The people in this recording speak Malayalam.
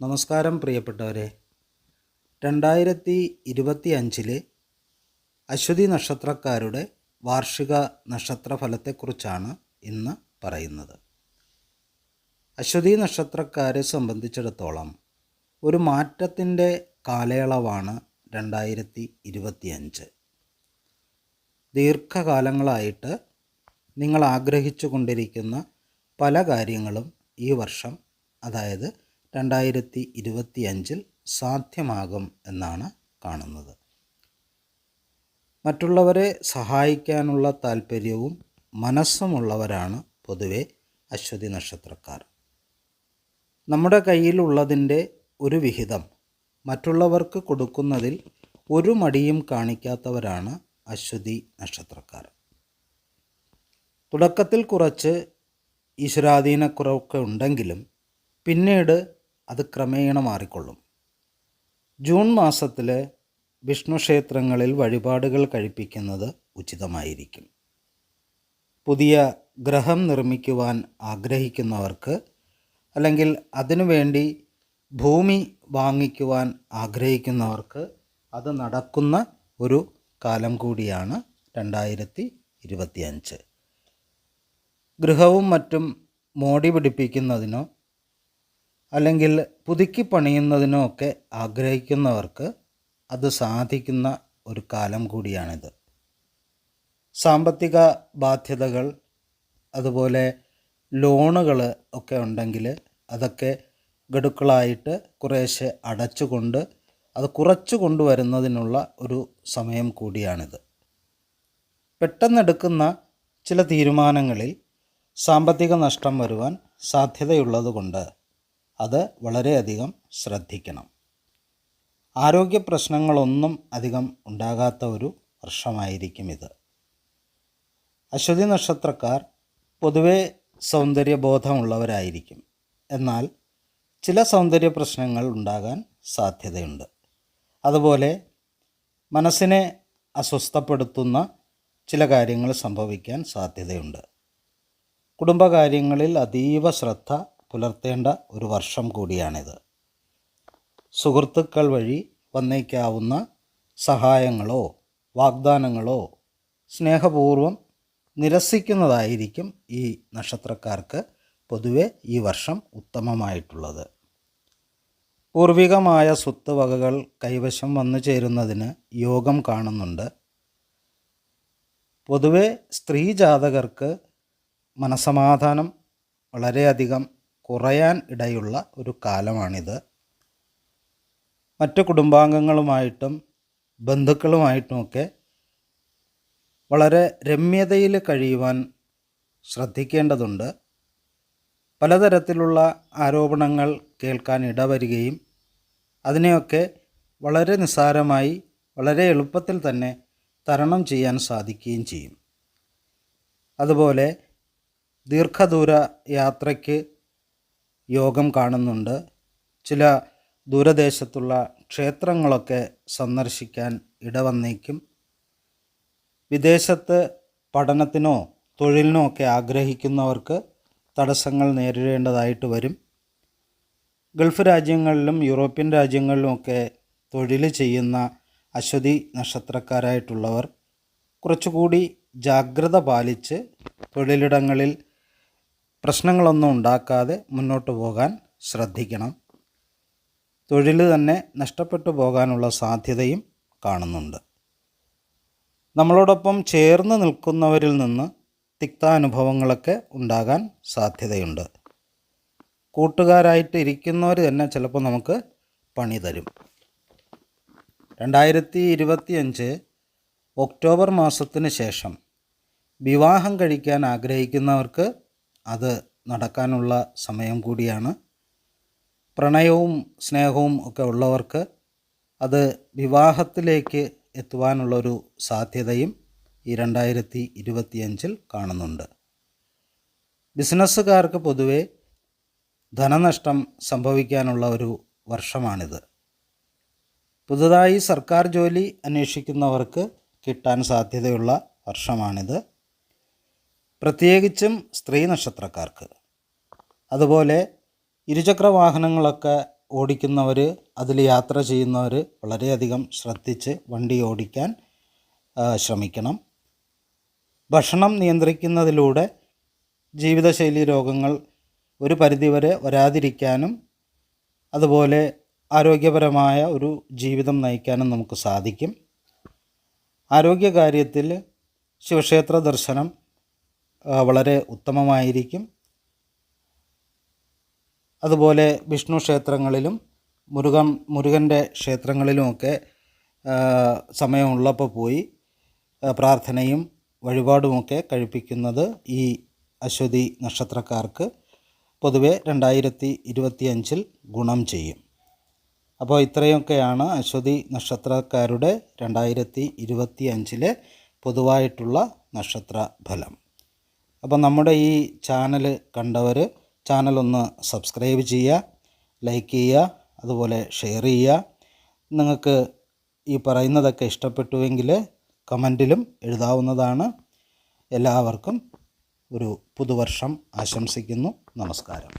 നമസ്കാരം പ്രിയപ്പെട്ടവരെ. 2025 അശ്വതി നക്ഷത്രക്കാരുടെ വാർഷിക നക്ഷത്രഫലത്തെക്കുറിച്ചാണ് ഇന്ന് പറയുന്നത്. അശ്വതി നക്ഷത്രക്കാരെ സംബന്ധിച്ചിടത്തോളം ഒരു മാറ്റത്തിൻ്റെ കാലയളവാണ് 2025. ദീർഘകാലങ്ങളായിട്ട് നിങ്ങൾ ആഗ്രഹിച്ചു കൊണ്ടിരിക്കുന്ന പല കാര്യങ്ങളും ഈ വർഷം, അതായത് 2025 സാധ്യമാകും എന്നാണ് കാണുന്നത്. മറ്റുള്ളവരെ സഹായിക്കാനുള്ള താല്പര്യവും മനസ്സുമുള്ളവരാണ് പൊതുവെ അശ്വതി നക്ഷത്രക്കാർ. നമ്മുടെ കയ്യിലുള്ളതിൻ്റെ ഒരു വിഹിതം മറ്റുള്ളവർക്ക് കൊടുക്കുന്നതിൽ ഒരു മടിയും കാണിക്കാത്തവരാണ് അശ്വതി നക്ഷത്രക്കാർ. തുടക്കത്തിൽ കുറച്ച് ഈശ്വരാധീനക്കുറവൊക്കെ ഉണ്ടെങ്കിലും പിന്നീട് അത് ക്രമേണ മാറിക്കൊള്ളും. ജൂൺ മാസത്തിൽ വിഷ്ണു ക്ഷേത്രങ്ങളിൽ വഴിപാടുകൾ കഴിപ്പിക്കുന്നത് ഉചിതമായിരിക്കും. പുതിയ ഗ്രഹം നിർമ്മിക്കുവാൻ ആഗ്രഹിക്കുന്നവർക്ക്, അല്ലെങ്കിൽ അതിനുവേണ്ടി ഭൂമി വാങ്ങിക്കുവാൻ ആഗ്രഹിക്കുന്നവർക്ക് അത് നടക്കുന്ന ഒരു കാലം കൂടിയാണ് 2025. ഗൃഹവും മറ്റും മോടി പിടിപ്പിക്കുന്നതിനോ അല്ലെങ്കിൽ പുതുക്കി പണിയുന്നതിനോ ഒക്കെ ആഗ്രഹിക്കുന്നവർക്ക് അത് സാധിക്കുന്ന ഒരു കാലം കൂടിയാണിത്. സാമ്പത്തിക ബാധ്യതകൾ, അതുപോലെ ലോണുകൾ ഒക്കെ ഉണ്ടെങ്കിൽ അതൊക്കെ ഗഡുക്കളായിട്ട് കുറേശ്ശെ അടച്ചുകൊണ്ട് അത് കുറച്ചു കൊണ്ടുവരുന്നതിനുള്ള ഒരു സമയം കൂടിയാണിത്. പെട്ടെന്നെടുക്കുന്ന ചില തീരുമാനങ്ങളിൽ സാമ്പത്തിക നഷ്ടം വരുവാൻ സാധ്യതയുള്ളതുകൊണ്ട് അത് വളരെയധികം ശ്രദ്ധിക്കണം. ആരോഗ്യ പ്രശ്നങ്ങളൊന്നും അധികം ഉണ്ടാകാത്ത ഒരു വർഷമായിരിക്കും ഇത്. അശ്വതി നക്ഷത്രക്കാർ പൊതുവെ സൗന്ദര്യബോധമുള്ളവരായിരിക്കും. എന്നാൽ ചില സൗന്ദര്യ പ്രശ്നങ്ങൾ ഉണ്ടാകാൻ സാധ്യതയുണ്ട്. അതുപോലെ മനസ്സിനെ അസ്വസ്ഥപ്പെടുത്തുന്ന ചില കാര്യങ്ങൾ സംഭവിക്കാൻ സാധ്യതയുണ്ട്. കുടുംബകാര്യങ്ങളിൽ അതീവ ശ്രദ്ധ പുലർത്തേണ്ട ഒരു വർഷം കൂടിയാണിത്. സുഹൃത്തുക്കൾ വഴി വന്നേക്കാവുന്ന സഹായങ്ങളോ വാഗ്ദാനങ്ങളോ സ്നേഹപൂർവ്വം നിരസിക്കുന്നതായിരിക്കും ഈ നക്ഷത്രക്കാർക്ക് പൊതുവെ ഈ വർഷം ഉത്തമമായിട്ടുള്ളത്. പൂർവികമായ സ്വത്ത് വകകൾ കൈവശം വന്നു ചേരുന്നതിന് യോഗം കാണുന്നുണ്ട്. പൊതുവെ സ്ത്രീ ജാതകർക്ക് മനസമാധാനം വളരെയധികം കുറയാൻ ഇടയുള്ള ഒരു കാലമാണിത്. മറ്റു കുടുംബാംഗങ്ങളുമായിട്ടും ബന്ധുക്കളുമായിട്ടുമൊക്കെ വളരെ രമ്യതയിൽ കഴിയുവാൻ ശ്രദ്ധിക്കേണ്ടതുണ്ട്. പലതരത്തിലുള്ള ആരോപണങ്ങൾ കേൾക്കാൻ ഇടവരികയും അതിനെയൊക്കെ വളരെ നിസ്സാരമായി വളരെ എളുപ്പത്തിൽ തന്നെ തരണം ചെയ്യാൻ സാധിക്കുകയും ചെയ്യും. അതുപോലെ ദീർഘദൂര യാത്രയ്ക്ക് യോഗം കാണുന്നുണ്ട്. ചില ദൂരദേശത്തുള്ള ക്ഷേത്രങ്ങളൊക്കെ സന്ദർശിക്കാൻ ഇടവന്നേക്കും. വിദേശത്ത് പഠനത്തിനോ തൊഴിലിനോ ഒക്കെ ആഗ്രഹിക്കുന്നവർക്ക് തടസ്സങ്ങൾ നേരിടേണ്ടതായിട്ട് വരും. ഗൾഫ് രാജ്യങ്ങളിലും യൂറോപ്യൻ രാജ്യങ്ങളിലുമൊക്കെ തൊഴിൽ ചെയ്യുന്ന അശ്വതി നക്ഷത്രക്കാരായിട്ടുള്ളവർ കുറച്ചുകൂടി ജാഗ്രത പാലിച്ച് തൊഴിലിടങ്ങളിൽ പ്രശ്നങ്ങളൊന്നും ഉണ്ടാക്കാതെ മുന്നോട്ട് പോകാൻ ശ്രദ്ധിക്കണം. തൊഴിൽ തന്നെ നഷ്ടപ്പെട്ടു പോകാനുള്ള സാധ്യതയും കാണുന്നുണ്ട്. നമ്മളോടൊപ്പം ചേർന്ന് നിൽക്കുന്നവരിൽ നിന്ന് തിക്താനുഭവങ്ങളൊക്കെ ഉണ്ടാകാൻ സാധ്യതയുണ്ട്. കൂട്ടുകാരായിട്ട് ഇരിക്കുന്നവർ തന്നെ ചിലപ്പോൾ നമുക്ക് പണി തരും. 2025 ഒക്ടോബർ മാസത്തിന് ശേഷം വിവാഹം കഴിക്കാൻ ആഗ്രഹിക്കുന്നവർക്ക് അത് നടക്കാനുള്ള സമയം കൂടിയാണ്. പ്രണയവും സ്നേഹവും ഒക്കെ ഉള്ളവർക്ക് അത് വിവാഹത്തിലേക്ക് എത്തുവാനുള്ളൊരു സാധ്യതയും ഈ 2025 കാണുന്നുണ്ട്. ബിസിനസ്സുകാർക്ക് പൊതുവെ ധനനഷ്ടം സംഭവിക്കാനുള്ള ഒരു വർഷമാണിത്. പുതുതായി സർക്കാർ ജോലി അന്വേഷിക്കുന്നവർക്ക് കിട്ടാൻ സാധ്യതയുള്ള വർഷമാണിത്. പ്രത്യേകിച്ചും സ്ത്രീ നക്ഷത്രക്കാർക്ക്. അതുപോലെ ഇരുചക്ര വാഹനങ്ങളൊക്കെ ഓടിക്കുന്നവർ, അതിൽ യാത്ര ചെയ്യുന്നവർ വളരെയധികം ശ്രദ്ധിച്ച് വണ്ടി ഓടിക്കാൻ ശ്രമിക്കണം. ഭക്ഷണം നിയന്ത്രിക്കുന്നതിലൂടെ ജീവിതശൈലി രോഗങ്ങൾ ഒരു പരിധിവരെ വരാതിരിക്കാനും അതുപോലെ ആരോഗ്യപരമായ ഒരു ജീവിതം നയിക്കാനും നമുക്ക് സാധിക്കും. ആരോഗ്യകാര്യത്തിൽ ശിവക്ഷേത്ര ദർശനം വളരെ ഉത്തമമായിരിക്കും. അതുപോലെ വിഷ്ണു ക്ഷേത്രങ്ങളിലും മുരുകൻ്റെ ക്ഷേത്രങ്ങളിലുമൊക്കെ സമയമുള്ളപ്പോൾ പോയി പ്രാർത്ഥനയും വഴിപാടുമൊക്കെ കഴിപ്പിക്കുന്നത് ഈ അശ്വതി നക്ഷത്രക്കാർക്ക് പൊതുവെ 2025 ഗുണം ചെയ്യും. അപ്പോൾ ഇത്രയൊക്കെയാണ് അശ്വതി നക്ഷത്രക്കാരുടെ 2025 പൊതുവായിട്ടുള്ള നക്ഷത്ര ഫലം. അപ്പോൾ നമ്മുടെ ഈ ചാനൽ കണ്ടവർ ചാനലൊന്ന് സബ്സ്ക്രൈബ് ചെയ്യുക, ലൈക്ക് ചെയ്യുക, അതുപോലെ ഷെയർ ചെയ്യുക. നിങ്ങൾക്ക് ഈ പറയുന്നതൊക്കെ ഇഷ്ടപ്പെട്ടുവെങ്കിൽ കമൻറ്റിലും എഴുതാവുന്നതാണ്. എല്ലാവർക്കും ഒരു പുതുവർഷം ആശംസിക്കുന്നു. നമസ്കാരം.